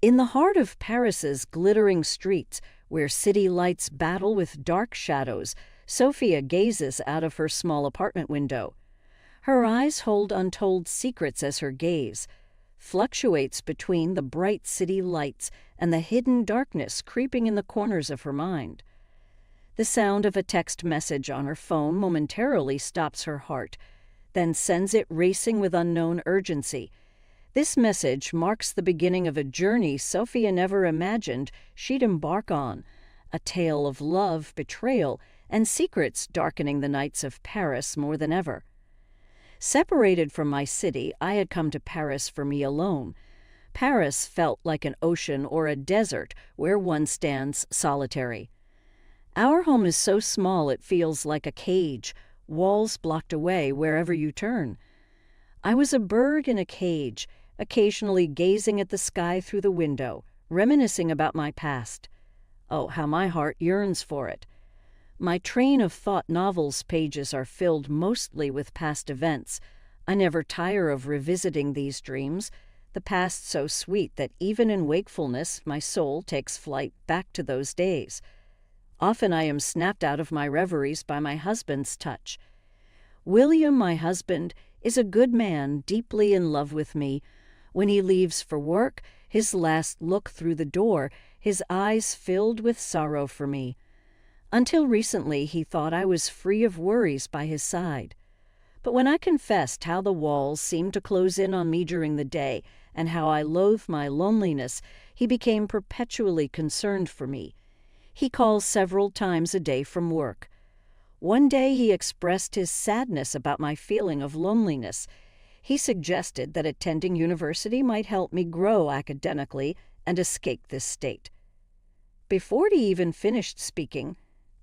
In the heart of Paris's glittering streets, where city lights battle with dark shadows, Sophia gazes out of her small apartment window. Her eyes hold untold secrets as her gaze fluctuates between the bright city lights and the hidden darkness creeping in the corners of her mind. The sound of a text message on her phone momentarily stops her heart, then sends it racing with unknown urgency. This message marks the beginning of a journey Sophia never imagined she'd embark on, a tale of love, betrayal, and secrets darkening the nights of Paris more than ever. Separated from my city, I had come to Paris for me alone. Paris felt like an ocean or a desert where one stands solitary. Our home is so small it feels like a cage, walls blocked away wherever you turn. I was a bird in a cage, occasionally gazing at the sky through the window, reminiscing about my past. Oh, how my heart yearns for it. My train of thought novels pages are filled mostly with past events. I never tire of revisiting these dreams, the past so sweet that even in wakefulness my soul takes flight back to those days. Often I am snapped out of my reveries by my husband's touch. William, my husband, is a good man, deeply in love with me. When he leaves for work, his last look through the door, his eyes filled with sorrow for me. Until recently, he thought I was free of worries by his side. But when I confessed how the walls seemed to close in on me during the day and how I loathed my loneliness, he became perpetually concerned for me. He calls several times a day from work. One day he expressed his sadness about my feeling of loneliness. He suggested that attending university might help me grow academically and escape this state. Before he even finished speaking,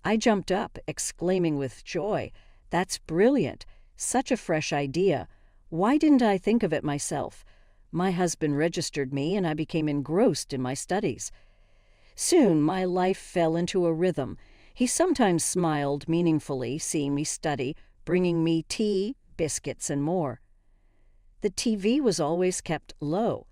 I jumped up, exclaiming with joy, "That's brilliant! Such a fresh idea! Why didn't I think of it myself?" My husband registered me, and I became engrossed in my studies. Soon my life fell into a rhythm. He sometimes smiled meaningfully, seeing me study, bringing me tea, biscuits, and more. The TV was always kept low.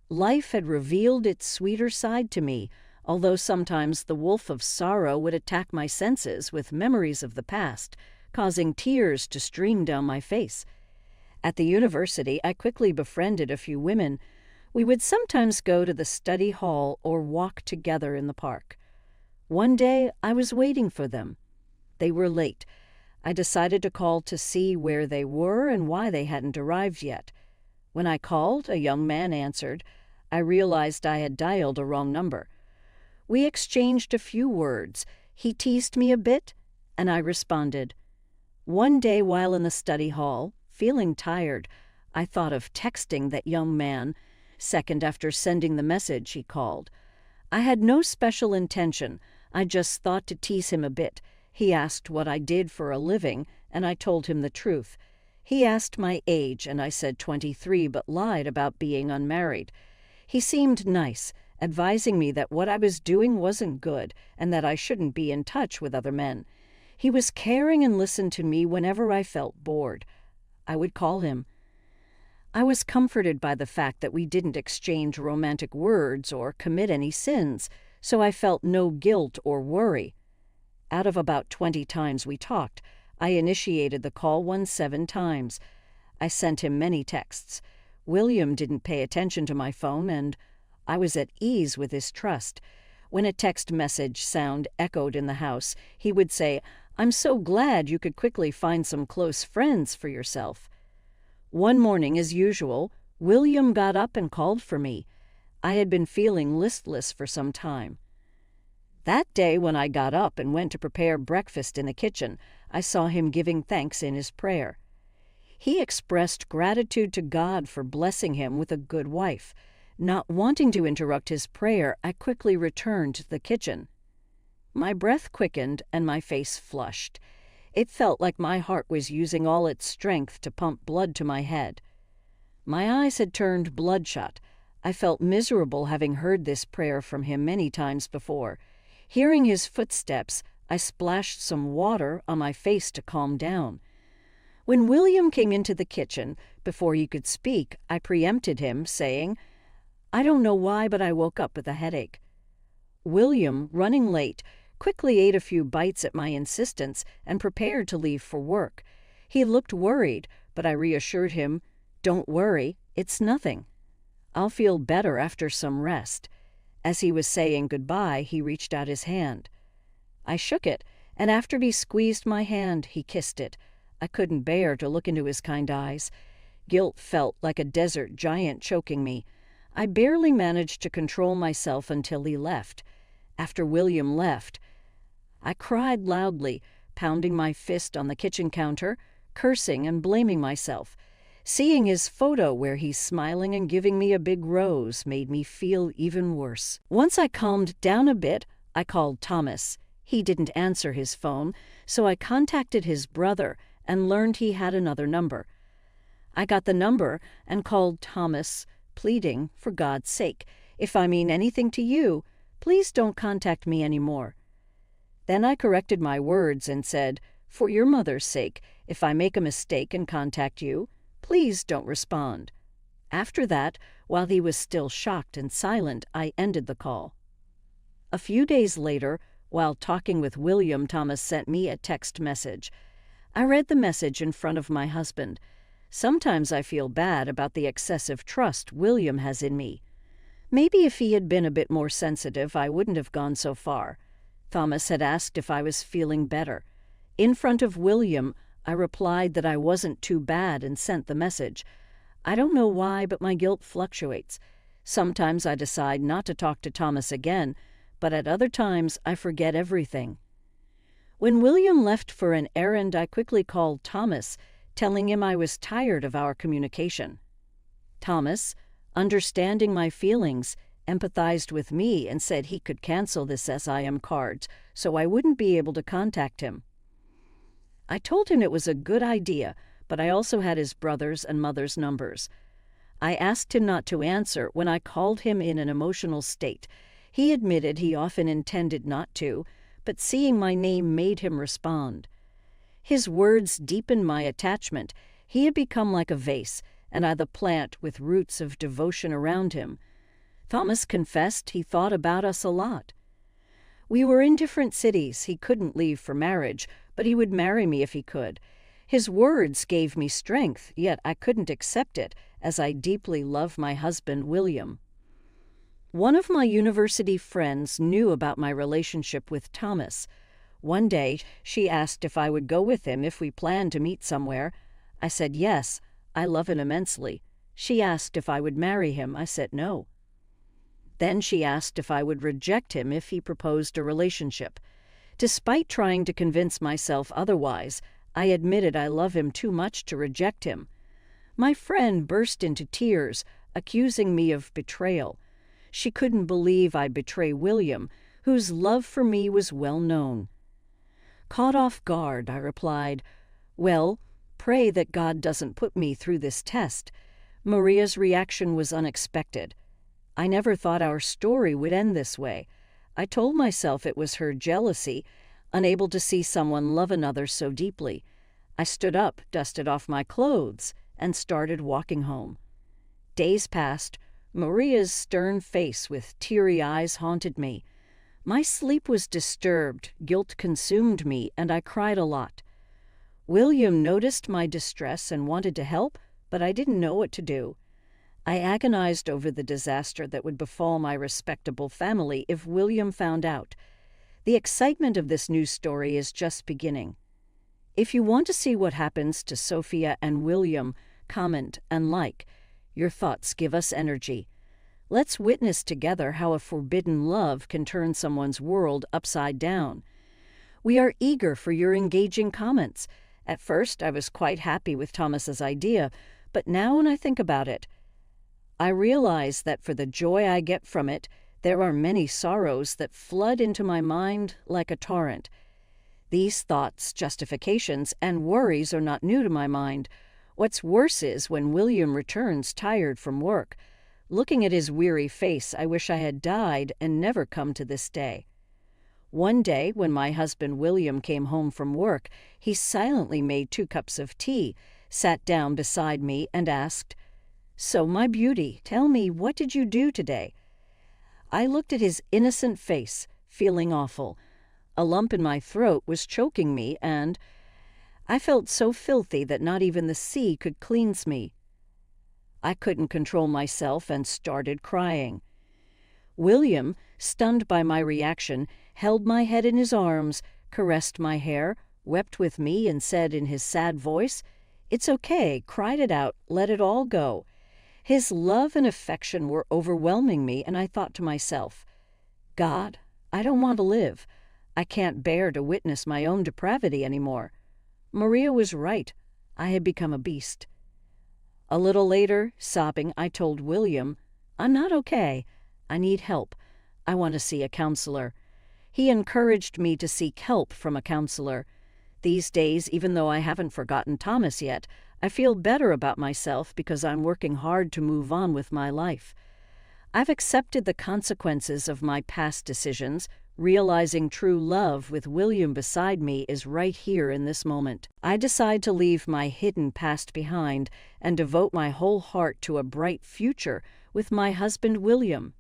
Life had revealed its sweeter side to me, although sometimes the wolf of sorrow would attack my senses with memories of the past, causing tears to stream down my face. At the university, I quickly befriended a few women. We would sometimes go to the study hall or walk together in the park. One day, I was waiting for them. They were late. I decided to call to see where they were and why they hadn't arrived yet. When I called, a young man answered. I realized I had dialed a wrong number. We exchanged a few words. He teased me a bit, and I responded. One day while in the study hall, feeling tired, I thought of texting that young man. Second after sending the message, he called. I had no special intention. I just thought to tease him a bit. He asked what I did for a living, and I told him the truth. He asked my age, and I said 23, but lied about being unmarried. He seemed nice, advising me that what I was doing wasn't good and that I shouldn't be in touch with other men. He was caring and listened to me whenever I felt bored. I would call him. I was comforted by the fact that we didn't exchange romantic words or commit any sins, so I felt no guilt or worry. Out of about 20 times we talked, I initiated the call 7 times. I sent him many texts. William didn't pay attention to my phone, and I was at ease with his trust. When a text message sound echoed in the house, he would say, "I'm so glad you could quickly find some close friends for yourself." One morning, as usual, William got up and called for me. I had been feeling listless for some time. That day, when I got up and went to prepare breakfast in the kitchen, I saw him giving thanks in his prayer. He expressed gratitude to God for blessing him with a good wife. Not wanting to interrupt his prayer, I quickly returned to the kitchen. My breath quickened and my face flushed. It felt like my heart was using all its strength to pump blood to my head. My eyes had turned bloodshot. I felt miserable having heard this prayer from him many times before. Hearing his footsteps, I splashed some water on my face to calm down. When William came into the kitchen, before he could speak, I preempted him, saying, I don't know why, but I woke up with a headache. William, running late, quickly ate a few bites at my insistence and prepared to leave for work. He looked worried, but I reassured him, "Don't worry, it's nothing. I'll feel better after some rest." As he was saying goodbye, he reached out his hand. I shook it, and after he squeezed my hand, he kissed it. I couldn't bear to look into his kind eyes. Guilt felt like a desert giant choking me. I barely managed to control myself until he left. After William left, I cried loudly, pounding my fist on the kitchen counter, cursing and blaming myself. Seeing his photo where he's smiling and giving me a big rose made me feel even worse. Once I calmed down a bit, I called Thomas. He didn't answer his phone, so I contacted his brother and learned he had another number. I got the number and called Thomas, pleading, for God's sake, if I mean anything to you, please don't contact me anymore. Then I corrected my words and said, for your mother's sake, if I make a mistake and contact you, please don't respond. After that, while he was still shocked and silent, I ended the call. A few days later, while talking with William, Thomas sent me a text message. I read the message in front of my husband. Sometimes I feel bad about the excessive trust William has in me. Maybe if he had been a bit more sensitive, I wouldn't have gone so far. Thomas had asked if I was feeling better. In front of William, I replied that I wasn't too bad and sent the message. I don't know why, but my guilt fluctuates. Sometimes I decide not to talk to Thomas again, but at other times I forget everything. When William left for an errand, I quickly called Thomas, telling him I was tired of our communication. Thomas, understanding my feelings, empathized with me and said he could cancel the SIM cards so I wouldn't be able to contact him. I told him it was a good idea, but I also had his brother's and mother's numbers. I asked him not to answer when I called him in an emotional state. He admitted he often intended not to, but seeing my name made him respond. His words deepened my attachment. He had become like a vase, and I the plant with roots of devotion around him. Thomas confessed he thought about us a lot. We were in different cities. He couldn't leave for marriage, but he would marry me if he could. His words gave me strength, yet I couldn't accept it, as I deeply love my husband, William. One of my university friends knew about my relationship with Thomas. One day, she asked if I would go with him if we planned to meet somewhere. I said yes, I love him immensely. She asked if I would marry him. I said no. Then she asked if I would reject him if he proposed a relationship. Despite trying to convince myself otherwise, I admitted I love him too much to reject him. My friend burst into tears, accusing me of betrayal. She couldn't believe I'd betray William, whose love for me was well known. Caught off guard, I replied, "Well, pray that God doesn't put me through this test." Maria's reaction was unexpected. I never thought our story would end this way. I told myself it was her jealousy, unable to see someone love another so deeply. I stood up, dusted off my clothes, and started walking home. Days passed. Maria's stern face with teary eyes haunted me. My sleep was disturbed, guilt consumed me, and I cried a lot. William noticed my distress and wanted to help, but I didn't know what to do. I agonized over the disaster that would befall my respectable family if William found out. The excitement of this news story is just beginning. If you want to see what happens to Sophia and William, comment and like. Your thoughts give us energy. Let's witness together how a forbidden love can turn someone's world upside down. We are eager for your engaging comments. At first, I was quite happy with Thomas's idea, but now when I think about it, I realize that for the joy I get from it, there are many sorrows that flood into my mind like a torrent. These thoughts, justifications, and worries are not new to my mind. What's worse is when William returns tired from work. Looking at his weary face, I wish I had died and never come to this day. One day, when my husband William came home from work, he silently made 2 cups of tea, sat down beside me, and asked, "So, my beauty, tell me, what did you do today?" I looked at his innocent face, feeling awful. A lump in my throat was choking me, and I felt so filthy that not even the sea could cleanse me. I couldn't control myself and started crying. William, stunned by my reaction, held my head in his arms, caressed my hair, wept with me, and said in his sad voice, "It's okay, cried it out, let it all go." His love and affection were overwhelming me, and I thought to myself, "God, I don't want to live. I can't bear to witness my own depravity anymore." Maria was right. I had become a beast. A little later, sobbing, I told William, "I'm not okay. I need help. I want to see a counselor." He encouraged me to seek help from a counselor. These days, even though I haven't forgotten Thomas yet, I feel better about myself because I'm working hard to move on with my life. I've accepted the consequences of my past decisions. Realizing true love with William beside me is right here in this moment. I decide to leave my hidden past behind and devote my whole heart to a bright future with my husband William.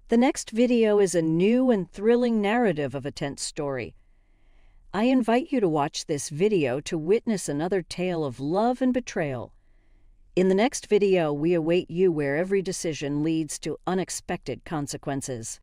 The next video is a new and thrilling narrative of a tense story. I invite you to watch this video to witness another tale of love and betrayal. In the next video, we await you where every decision leads to unexpected consequences.